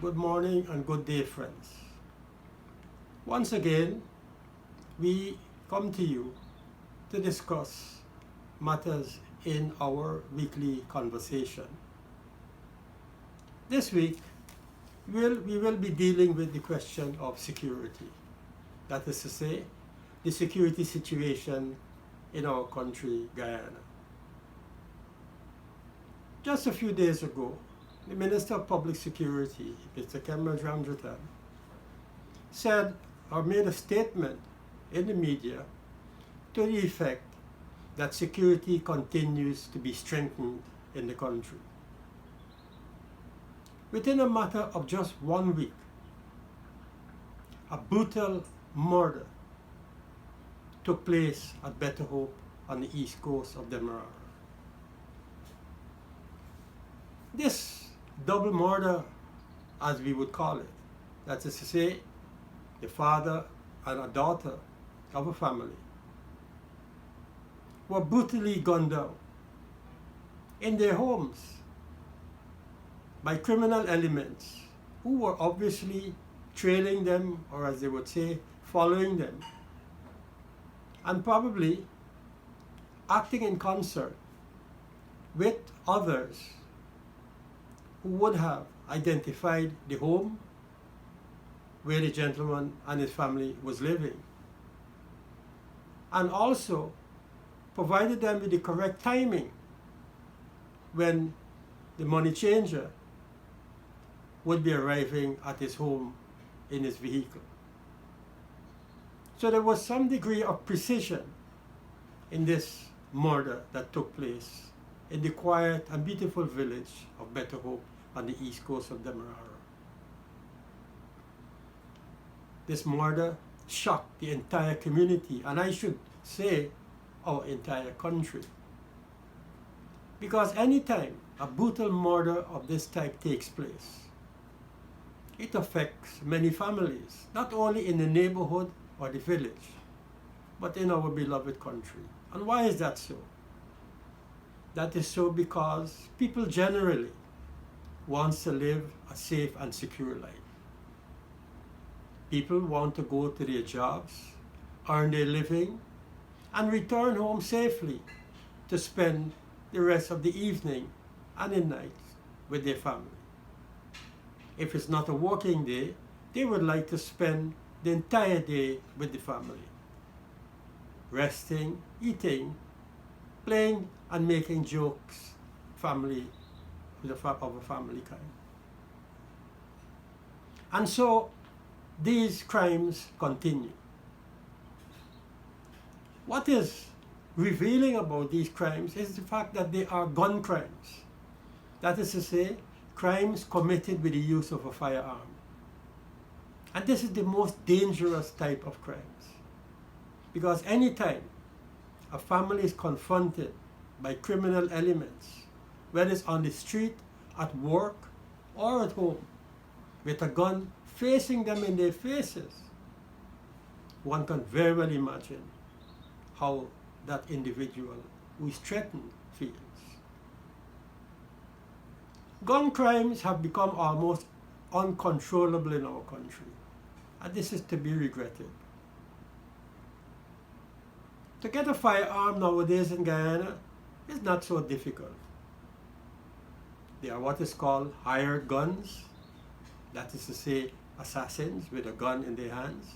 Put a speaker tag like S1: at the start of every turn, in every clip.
S1: Good morning and good day, friends. Once again, we come to you to discuss matters in our weekly conversation. This week, we will be dealing with the question of security. That is to say, the security situation in our country, Guyana. Just a few days ago, the Minister of Public Security, Mr. Cameron Ramjatan, said or made a statement in the media to the effect that security continues to be strengthened in the country. Within a matter of just 1 week, a brutal murder took place at Better Hope on the east coast of Demerara. This double murder, as we would call it, that is to say, the father and a daughter of a family, were brutally gunned down in their homes by criminal elements who were obviously trailing them, or as they would say, following them, and probably acting in concert with others who would have identified the home where the gentleman and his family was living, and also provided them with the correct timing when the money changer would be arriving at his home in his vehicle. So there was some degree of precision in this murder that took place in the quiet and beautiful village of Better Hope on the east coast of Demerara. This murder shocked the entire community, and I should say our entire country. Because anytime a brutal murder of this type takes place, it affects many families, not only in the neighborhood or the village, but in our beloved country. And why is that so? That is so because people generally want to live a safe and secure life. People want to go to their jobs, earn their living, and return home safely to spend the rest of the evening and the night with their family. If it's not a working day, they would like to spend the entire day with the family, resting, eating, playing, and making jokes, of a family kind. And so these crimes continue. What is revealing about these crimes is the fact that they are gun crimes. That is to say, crimes committed with the use of a firearm. And this is the most dangerous type of crimes. Because anytime a family is confronted by criminal elements, whether it's on the street, at work, or at home, with a gun facing them in their faces, one can very well imagine how that individual who is threatened feels. Gun crimes have become almost uncontrollable in our country, and this is to be regretted. To get a firearm nowadays in Guyana is not so difficult. They are what is called hired guns, that is to say, assassins with a gun in their hands.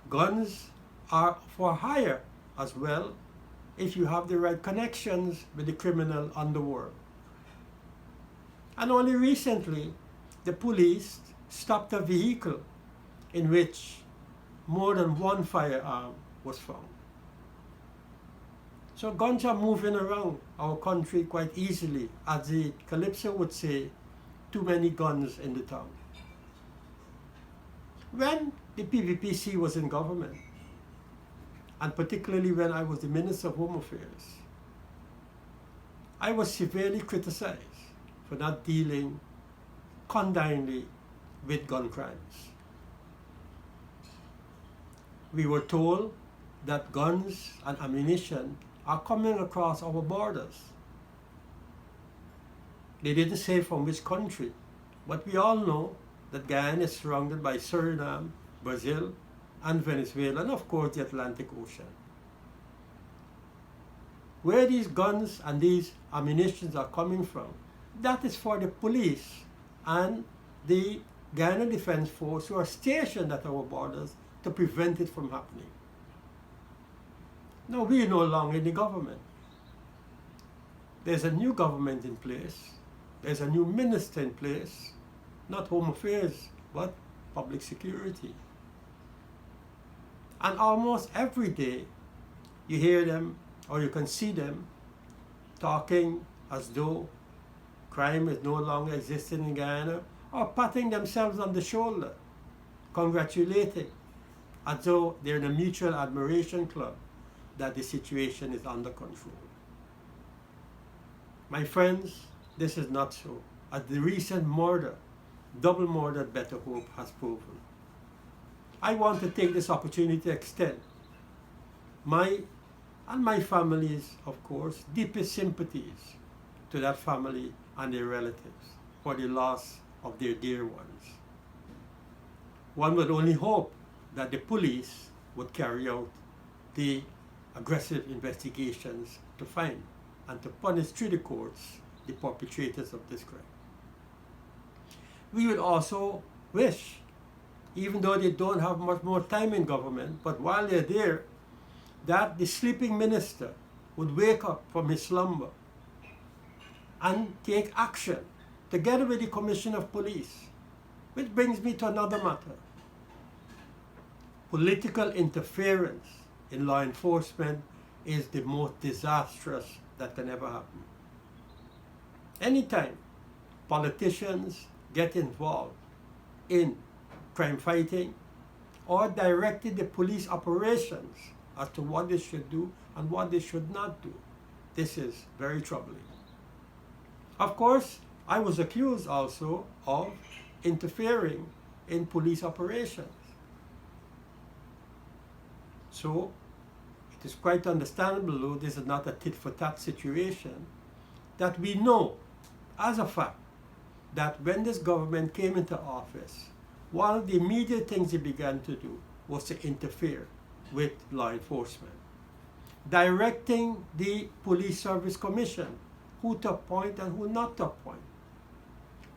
S1: Guns are for hire as well if you have the right connections with the criminal underworld. And only recently, the police stopped a vehicle in which more than one firearm was found. So guns are moving around our country quite easily. As the Calypso would say, too many guns in the town. When the PVPC was in government, and particularly when I was the Minister of Home Affairs, I was severely criticized for not dealing condignly with gun crimes. We were told that guns and ammunition are coming across our borders. They didn't say from which country, But we all know that Guyana is surrounded by Suriname, Brazil, and Venezuela, and of course the Atlantic Ocean. Where these guns and these ammunitions are coming from, that is for the police and the Guyana Defense Force who are stationed at our borders to prevent it from happening. Now we are no longer in the government. There's a new government in place. There's a new minister in place, not Home Affairs, but Public Security. And almost every day you hear them or you can see them talking as though crime is no longer existing in Guyana, or patting themselves on the shoulder, congratulating, as though they're in a mutual admiration club that the situation is under control. My friends, this is not so, as the recent murder, double murder at Better Hope, has proven. I want to take this opportunity to extend my and my family's, of course, deepest sympathies to that family and their relatives for the loss of their dear ones. One would only hope that the police would carry out the aggressive investigations to find and to punish through the courts the perpetrators of this crime. We would also wish, even though they don't have much more time in government, but while they're there, that the sleeping minister would wake up from his slumber and take action together with the Commissioner of Police. Which brings me to another matter. Political interference in law enforcement is the most disastrous that can ever happen. Anytime politicians get involved in crime fighting or directed the police operations as to what they should do and what they should not do, this is very troubling. Of course, I was accused also of interfering in police operations. So it is quite understandable, though this is not a tit-for-tat situation, that we know as a fact that when this government came into office, one of the immediate things they began to do was to interfere with law enforcement, directing the Police Service Commission who to appoint and who not to appoint.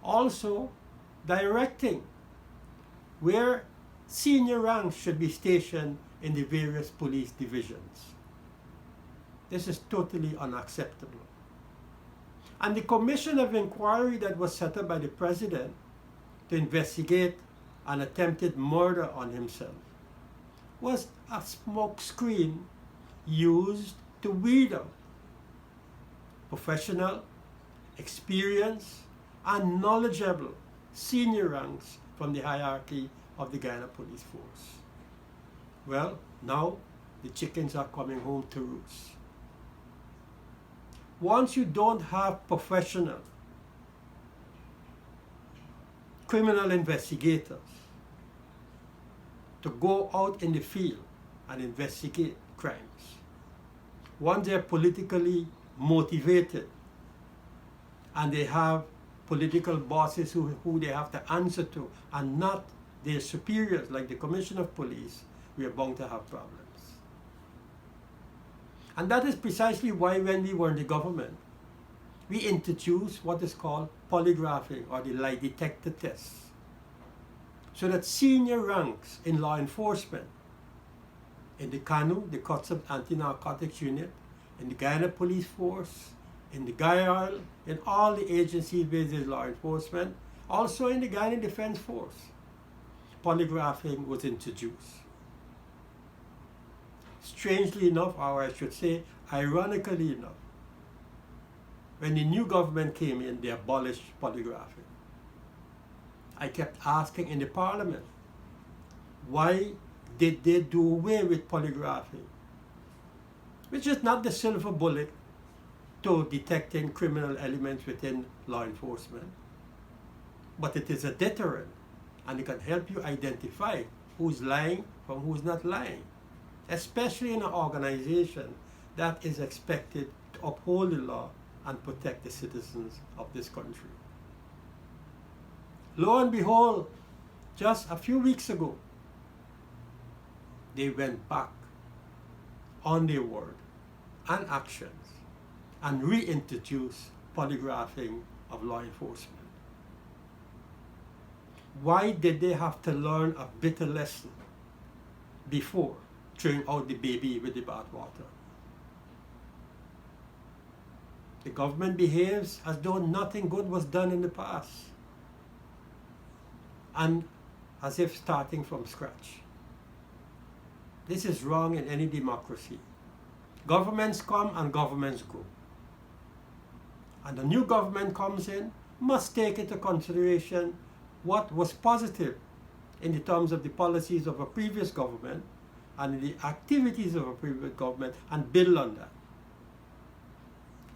S1: Also directing where senior ranks should be stationed in the various police divisions. This is totally unacceptable. And the commission of inquiry that was set up by the president to investigate an attempted murder on himself was a smokescreen used to weed out professional, experienced, and knowledgeable senior ranks from the hierarchy of the Guyana Police Force. Well, now the chickens are coming home to roost. Once you don't have professional criminal investigators to go out in the field and investigate crimes, once they're politically motivated and they have political bosses who they have to answer to and not their superiors like the Commissioner of Police, we are bound to have problems. And that is precisely why when we were in the government, we introduced what is called polygraphing or the lie detector tests, so that senior ranks in law enforcement, in the CANU, the Customs Anti-Narcotics Unit, in the Guyana Police Force, in the GIAL, in all the agencies based in law enforcement, also in the Guyana Defense Force, polygraphing was introduced. Strangely enough, or I should say, ironically enough, when the new government came in, they abolished polygraphing. I kept asking in the parliament, why did they do away with polygraphing? Which is not the silver bullet to detecting criminal elements within law enforcement, but it is a deterrent, and it can help you identify who's lying from who's not lying, especially in an organization that is expected to uphold the law and protect the citizens of this country. Lo and behold, just a few weeks ago, they went back on their word and actions and reintroduced polygraphing of law enforcement. Why did they have to learn a bitter lesson before throwing out the baby with the bathwater? The government behaves as though nothing good was done in the past, and as if starting from scratch. This is wrong in any democracy. Governments come and governments go. And the new government comes in, must take into consideration what was positive in the terms of the policies of a previous government and the activities of a previous government and build on that.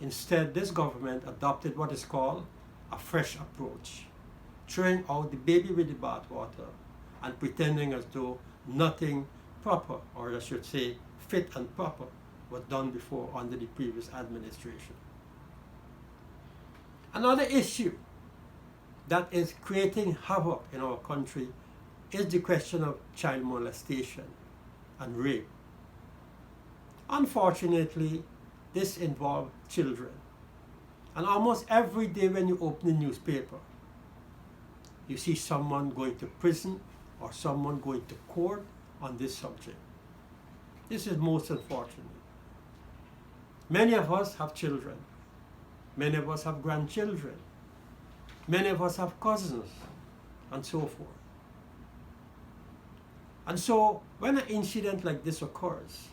S1: Instead, this government adopted what is called a fresh approach, throwing out the baby with the bathwater and pretending as though nothing proper, or I should say fit and proper, was done before under the previous administration. Another issue that is creating havoc in our country is the question of child molestation and rape. Unfortunately, this involves children. And almost every day when you open the newspaper, you see someone going to prison or someone going to court on this subject. This is most unfortunate. Many of us have children. Many of us have grandchildren. Many of us have cousins, and so forth. And so, when an incident like this occurs,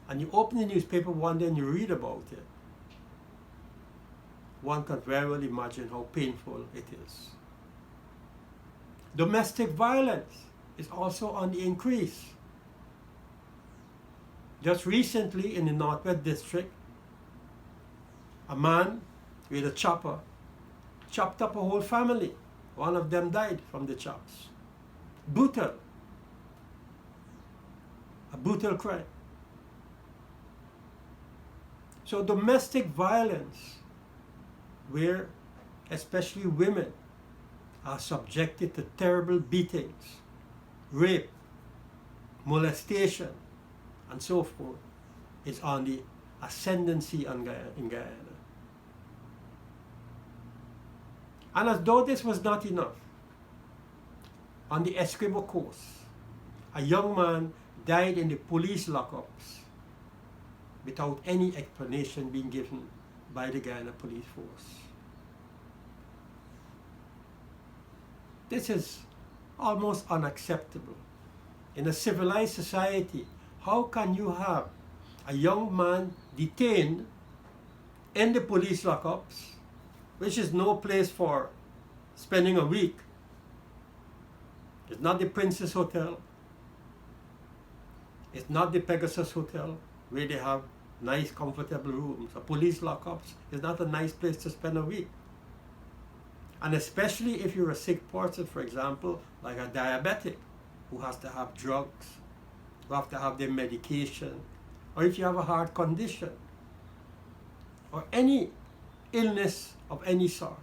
S1: and you open the newspaper one day and you read about it, one can very well imagine how painful it is. Domestic violence is also on the increase. Just recently in the Northwest District, a man with a chopper chopped up a whole family. One of them died from the chops. Brutal. A brutal crime. So domestic violence, where especially women are subjected to terrible beatings, rape, molestation, and so forth, is on the ascendancy in Guyana. And as though this was not enough, on the Essequibo Coast, a young man died in the police lockups without any explanation being given by the Guyana police force. This is almost unacceptable. In a civilized society, how can you have a young man detained in the police lockups, which is no place for spending a week? It's not the Princess Hotel. It's not the Pegasus Hotel, where they have nice, comfortable rooms. A police lockups is not a nice place to spend a week. And especially if you're a sick person, for example, like a diabetic, who has to have drugs, who have to have their medication, or if you have a heart condition, or any illness of any sort,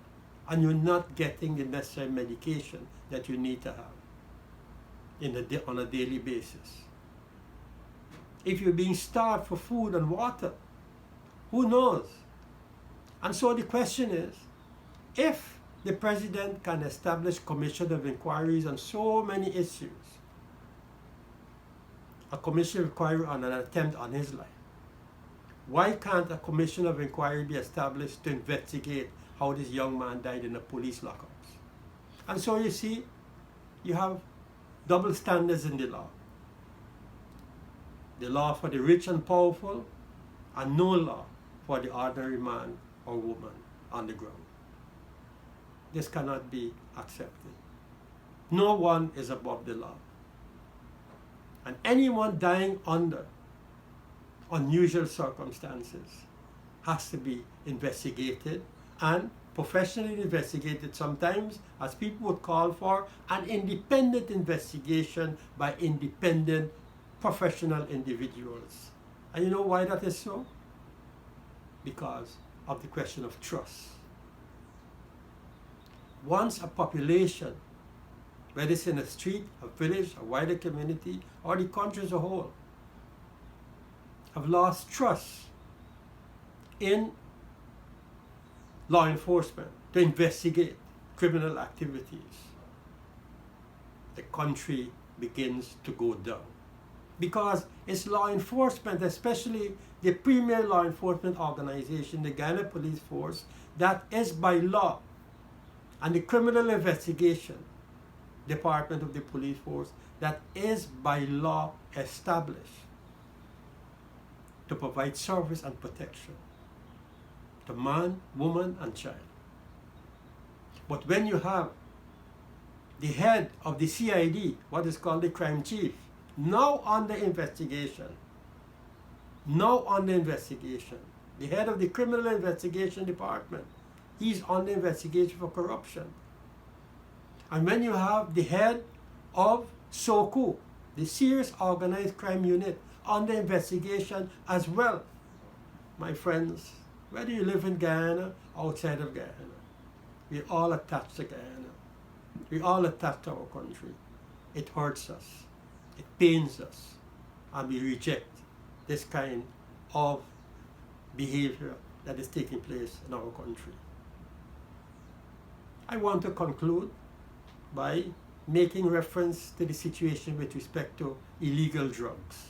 S1: and you're not getting the necessary medication that you need to have on a daily basis. If you're being starved for food and water, who knows? And so the question is, if the president can establish commission of inquiries on so many issues, a commission of inquiry on an attempt on his life, why can't a commission of inquiry be established to investigate how this young man died in the police lockups? And so you see, you have double standards in the law. The law for the rich and powerful, and no law for the ordinary man or woman on the ground. This cannot be accepted. No one is above the law. And anyone dying under unusual circumstances has to be investigated, and professionally investigated sometimes, as people would call for an independent investigation by independent professional individuals. And you know why that is so? Because of the question of trust. once a population, whether it's in a street, a village, a wider community, or the country as a whole, have lost trust in law enforcement to investigate criminal activities, the country begins to go down. Because it's law enforcement, especially the premier law enforcement organization, the Guyana Police Force, that is by law, and the criminal investigation department of the police force that is by law established to provide service and protection to man, woman, and child. But when you have the head of the CID, what is called the crime chief, now under investigation, the head of the criminal investigation department, he's under investigation for corruption. And when you have the head of SOCU, the Serious Organized Crime Unit, under investigation as well, my friends, whether you live in Guyana, outside of Guyana, we all attached to Guyana. We all attached to our country. It hurts us. It pains us. And we reject this kind of behavior that is taking place in our country. I want to conclude by making reference to the situation with respect to illegal drugs.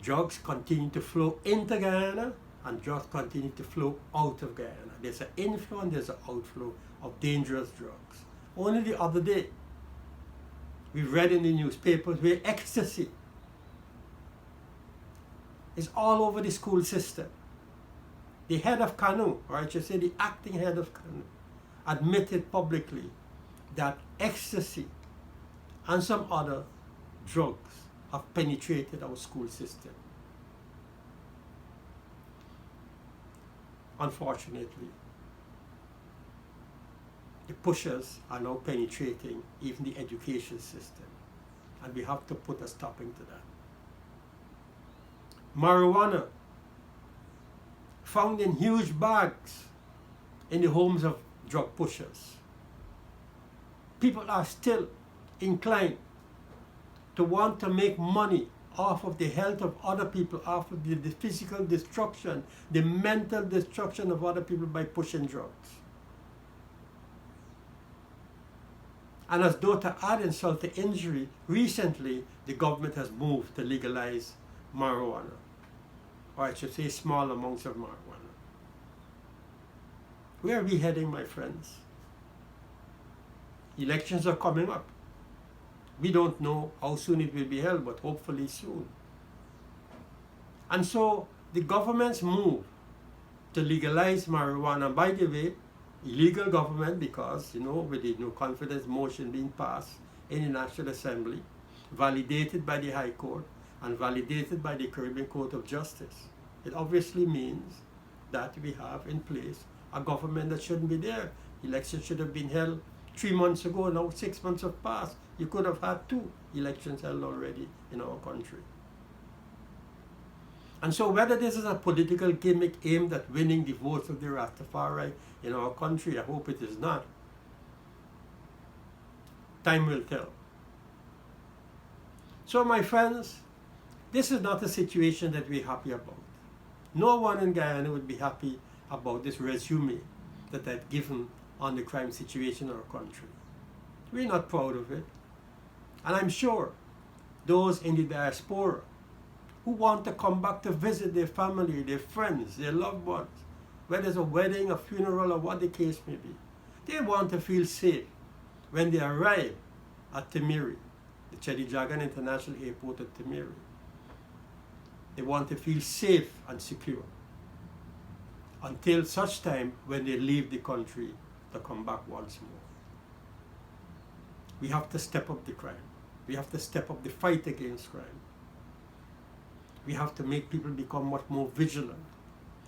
S1: Drugs continue to flow into Guyana, and drugs continue to flow out of Guyana. There's an inflow and there's an outflow of dangerous drugs. Only the other day, we read in the newspapers where ecstasy is all over the school system. The head of CANU, or I should say the acting head of CANU, admitted publicly that ecstasy and some other drugs have penetrated our school system. Unfortunately, the pushers are now penetrating even the education system, and we have to put a stopping to that. Marijuana found in huge bags in the homes of drug pushers. People are still inclined to want to make money off of the health of other people, off of the physical destruction, the mental destruction of other people by pushing drugs. And as though to add insult to injury, recently the government has moved to legalize marijuana, or I should say small amounts of marijuana. Where are we heading, my friends? Elections are coming up. We don't know how soon it will be held, but hopefully soon. And so the government's move to legalize marijuana, by the way, illegal government, because, with the no confidence motion being passed in the National Assembly, validated by the High Court and validated by the Caribbean Court of Justice, it obviously means that we have in place a government that shouldn't be there. Elections should have been held 3 months ago. Now 6 months have passed. You could have had 2 elections held already in our country. And so whether this is a political gimmick aimed at winning the votes of the Rastafari in our country, I hope it is not. Time will tell. So my friends, this is not a situation that we're happy about. No one in Guyana would be happy about this resume that I've given on the crime situation in our country. We're not proud of it. And I'm sure those in the diaspora who want to come back to visit their family, their friends, their loved ones, whether it's a wedding, a funeral, or what the case may be, they want to feel safe when they arrive at Timiri, the Chedijagan International Airport at Timiri. They want to feel safe and secure until such time when they leave the country to come back once more. We have to step up the crime. We have to step up the fight against crime. We have to make people become much more vigilant.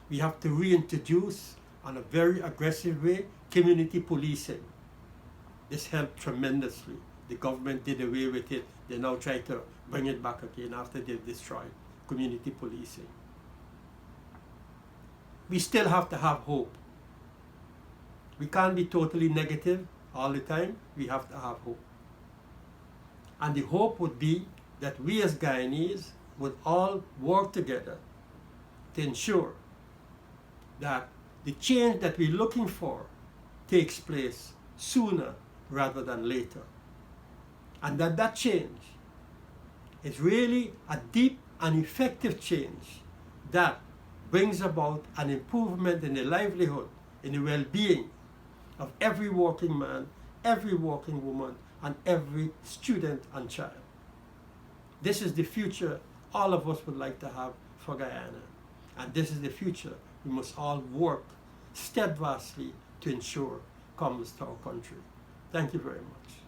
S1: We have to reintroduce, in a very aggressive way, community policing. This helped tremendously. The government did away with it. They now try to bring it back again after they've destroyed community policing. We still have to have hope We can't be totally negative all the time. We have to have hope. And the hope would be that we as Guyanese would all work together to ensure that the change that we're looking for takes place sooner rather than later. And that change is really a deep and effective change that brings about an improvement in the livelihood, in the well-being of every working man, every working woman, and every student and child. This is the future all of us would like to have for Guyana. And this is the future we must all work steadfastly to ensure comes to our country. Thank you very much.